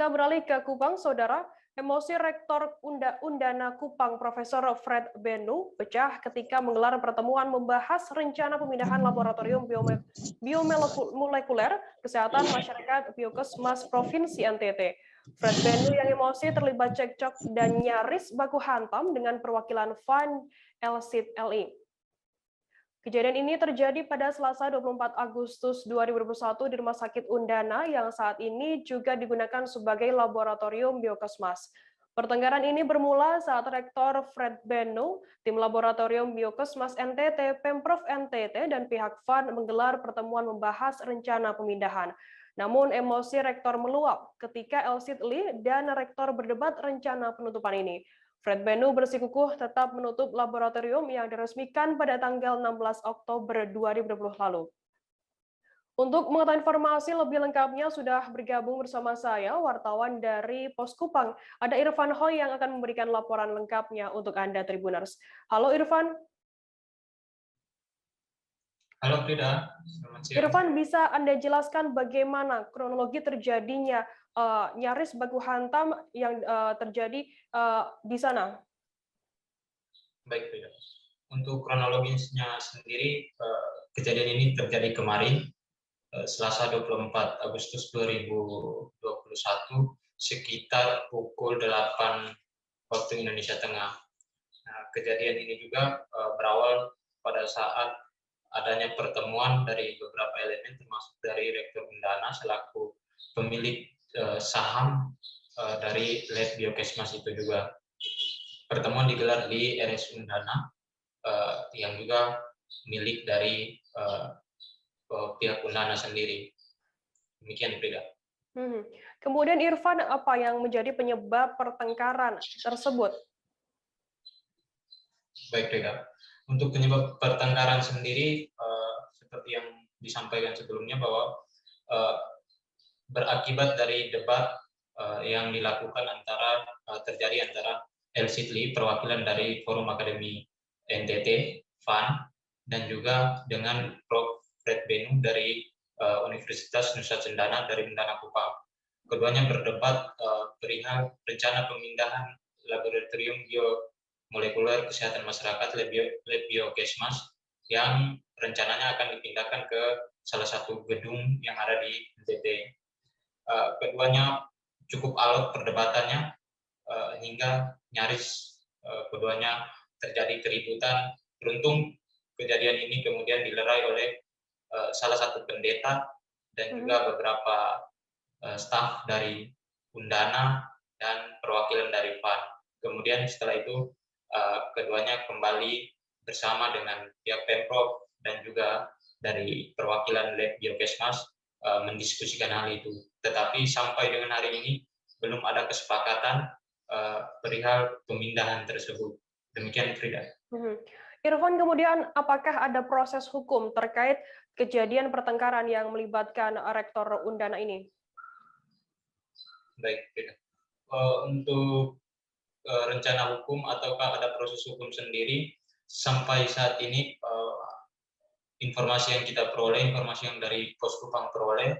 Kita beralih ke Kupang, Saudara. Emosi Rektor Undana Kupang, Profesor Fred Benu, pecah ketika menggelar pertemuan membahas rencana pemindahan laboratorium biomolekuler kesehatan masyarakat Biokesmas Provinsi NTT. Fred Benu yang emosi terlibat cekcok dan nyaris baku hantam dengan perwakilan FAN LSID LI. Kejadian ini terjadi pada Selasa 24 Agustus 2021 di Rumah Sakit Undana yang saat ini juga digunakan sebagai laboratorium Biokesmas. Pertengkaran ini bermula saat Rektor Fred Benu, tim laboratorium Biokesmas NTT, Pemprov NTT, dan pihak FAN menggelar pertemuan membahas rencana pemindahan. Namun emosi Rektor meluap ketika LSID Li dan Rektor berdebat rencana penutupan ini. Fred Benu bersikukuh tetap menutup laboratorium yang diresmikan pada tanggal 16 Oktober 2020 lalu. Untuk mengetahui informasi lebih lengkapnya sudah bergabung bersama saya, wartawan dari Pos Kupang. Ada Irfan Hoy yang akan memberikan laporan lengkapnya untuk Anda Tribuners. Halo Irfan. Halo Frida, selamat siang. Irfan, bisa Anda jelaskan bagaimana kronologi terjadinya nyaris baku hantam yang terjadi di sana? Baik, Frida. Untuk kronologisnya sendiri, kejadian ini terjadi kemarin, Selasa 24 Agustus 2021, sekitar pukul 8 waktu Indonesia Tengah. Nah, kejadian ini juga berawal pada saat adanya pertemuan dari beberapa elemen, termasuk dari Rektor Undana selaku pemilik saham dari Lab Biokesmas itu juga. Pertemuan digelar di RS Undana yang juga milik dari pihak Undana sendiri. Demikian, Frida. Kemudian Irfan, apa yang menjadi penyebab pertengkaran tersebut? Baik, Frida. Untuk penyebab pertengkaran sendiri, seperti yang disampaikan sebelumnya bahwa berakibat dari debat yang dilakukan terjadi antara LSID Li, perwakilan dari Forum Akademi NTT, FAN, dan juga dengan Prof. Fred Benu dari Universitas Nusa Cendana dari Undana Kupang. Keduanya berdebat perihal rencana pemindahan laboratorium biomolekuler kesehatan masyarakat Lab Biokesmas yang rencananya akan dipindahkan ke salah satu gedung yang ada di NTT. Keduanya cukup alot perdebatannya hingga nyaris keduanya terjadi keributan. Beruntung kejadian ini kemudian dilerai oleh salah satu pendeta dan juga beberapa staf dari Undana dan perwakilan dari FAN. Kemudian setelah itu keduanya kembali bersama dengan pihak Pemprov dan juga dari perwakilan Lab Biokesmas mendiskusikan hal itu. Tetapi sampai dengan hari ini belum ada kesepakatan perihal pemindahan tersebut. Demikian, Frida. Irfan, kemudian apakah ada proses hukum terkait kejadian pertengkaran yang melibatkan Rektor Undana ini? Baik, Frida. Untuk rencana hukum ataukah ada proses hukum sendiri, sampai saat ini informasi yang kita peroleh, informasi yang dari Pos Kupang peroleh,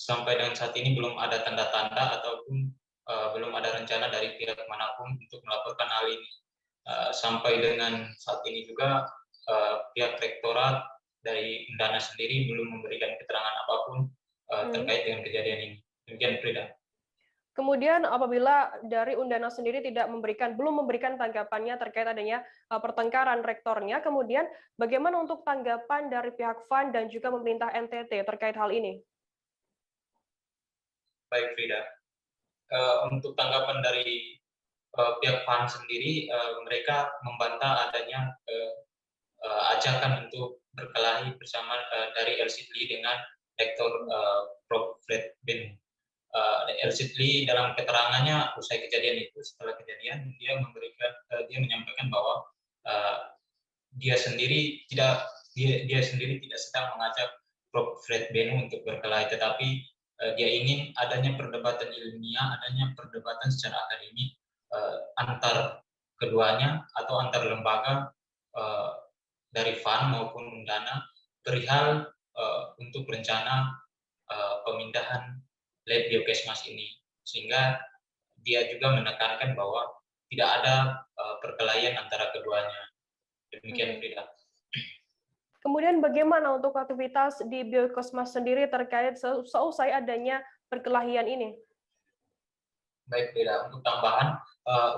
sampai dengan saat ini belum ada tanda-tanda ataupun belum ada rencana dari pihak manapun untuk melaporkan hal ini. Sampai dengan saat ini juga pihak rektorat dari Undana sendiri belum memberikan keterangan apapun terkait dengan kejadian ini. Demikian, Frida. Kemudian apabila dari Undana sendiri belum memberikan tanggapannya terkait adanya pertengkaran rektornya, kemudian bagaimana untuk tanggapan dari pihak FAN dan juga pemerintah NTT terkait hal ini? Baik, Frida. Untuk tanggapan dari pihak FAN sendiri, mereka membantah adanya ajakan untuk berkelahi bersama dari LSID Li dengan Rektor Prof. Fred Benu. LSID Li dalam keterangannya usai kejadian itu, setelah kejadian dia menyampaikan bahwa dia sendiri tidak sedang mengajak Prof. Fred Benu untuk berkelahi, tetapi dia ingin adanya perdebatan ilmiah, adanya perdebatan secara akademik antar keduanya atau antar lembaga dari FAN maupun Undana perihal untuk rencana pemindahan Lab Biokesmas ini. sehingga dia juga menekankan bahwa tidak ada perkelahian antara keduanya. Demikian, Frida. Kemudian bagaimana untuk aktivitas di Biokosmas sendiri terkait seusai adanya perkelahian ini? Baik, Frida. Untuk tambahan,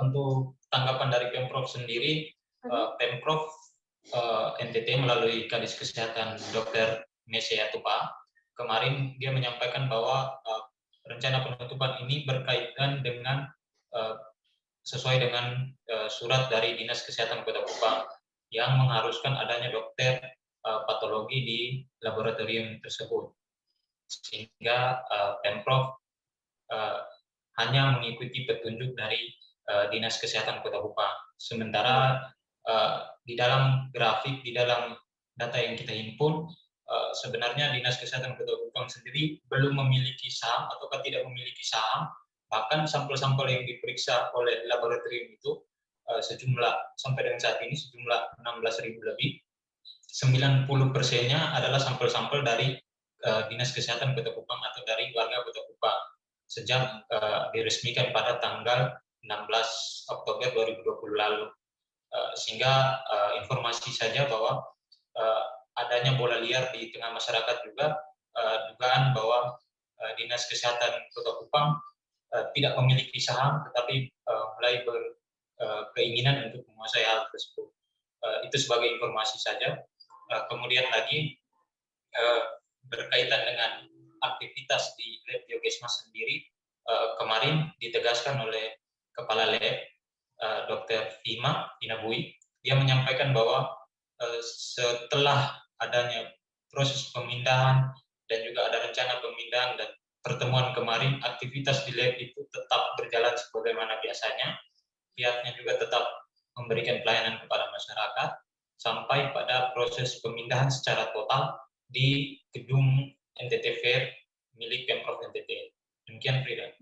untuk tanggapan dari Pemprov sendiri, Pemprov NTT melalui Kadis Kesehatan Dr. Nesya Tupa, kemarin dia menyampaikan bahwa rencana penutupan ini berkaitan dengan sesuai dengan surat dari Dinas Kesehatan Kota Kupang yang mengharuskan adanya dokter patologi di laboratorium tersebut, sehingga Pemprov hanya mengikuti petunjuk dari Dinas Kesehatan Kota Kupang. Sementara di dalam grafik, di dalam data yang kita himpun, sebenarnya Dinas Kesehatan Kota Kupang sendiri belum memiliki saham atau tidak memiliki saham. Bahkan sampel-sampel yang diperiksa oleh laboratorium itu sejumlah sampai dengan saat ini sejumlah 16.000 lebih. 90%-nya adalah sampel-sampel dari Dinas Kesehatan Kota Kupang atau dari warga Kota Kupang sejak diresmikan pada tanggal 16 Oktober 2020 lalu. Sehingga informasi saja bahwa adanya bola liar di tengah masyarakat juga, dugaan bahwa Dinas Kesehatan Kota Kupang tidak memiliki saham, tetapi mulai berkeinginan untuk menguasai hal tersebut. Itu sebagai informasi saja. Kemudian lagi berkaitan dengan aktivitas di lab Biokesmas sendiri, kemarin ditegaskan oleh Kepala Lab, Dr. Vina Bui, dia menyampaikan bahwa setelah adanya proses pemindahan dan juga ada rencana pemindahan dan pertemuan kemarin, aktivitas di lab itu tetap berjalan sebagaimana biasanya. Pihaknya juga tetap memberikan pelayanan kepada masyarakat sampai pada proses pemindahan secara total di gedung NTT Fair milik Pemprov NTT. Demikian, Frida.